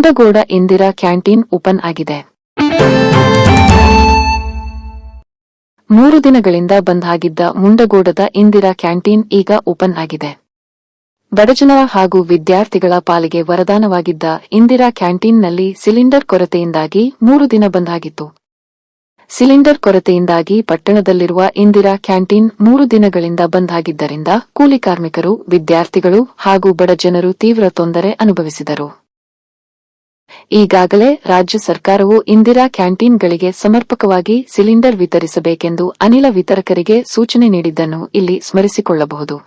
Mundgod Indira canteen open ಆಗಿದೆ. 3 ದಿನಗಳಿಂದ ಬಂದ್ ಆಗಿದ್ದ ಮುಂಡಗೋಡದ ಇಂದಿರಾ ಕ್ಯಾಂಟೀನ್ ಈಗ ಓಪನ್ ಆಗಿದೆ. ಬಡಜನರ ಹಾಗೂ ವಿದ್ಯಾರ್ಥಿಗಳ ಪಾಲಿಗೆ ವರದಾನವಾಗಿದ್ದ ಇಂದಿರಾ ಕ್ಯಾಂಟೀನ್ನಲ್ಲಿ ಸಿಲಿಂಡರ್ ಕೊರತೆಯಿಂದಾಗಿ 3 ದಿನ ಬಂದ್ ಆಗಿತ್ತು. ಸಿಲಿಂಡರ್ ಕೊರತೆಯಿಂದಾಗಿ ಪಟ್ಟಣದಲ್ಲಿರುವ ಇಂದಿರಾ ಕ್ಯಾಂಟೀನ್ 3 ದಿನಗಳಿಂದ ಬಂದ್ ಆಗಿದ್ದರಿಂದ ಕೂಲಿ ಕಾರ್ಮಿಕರು, ವಿದ್ಯಾರ್ಥಿಗಳು ಹಾಗೂ ಬಡಜನರು ತೀವ್ರ ತೊಂದರೆ ಅನುಭವಿಸಿದರು. ಈಗಾಗಲೇ ರಾಜ್ಯ ಸರ್ಕಾರವು ಇಂದಿರಾ ಕ್ಯಾಂಟೀನ್ಗಳಿಗೆ ಸಮರ್ಪಕವಾಗಿ ಸಿಲಿಂಡರ್ ವಿತರಿಸಬೇಕೆಂದು ಅನಿಲ ವಿತರಕರಿಗೆ ಸೂಚನೆ ನೀಡಿದ್ದನ್ನು ಇಲ್ಲಿ ಸ್ಮರಿಸಿಕೊಳ್ಳಬಹುದು.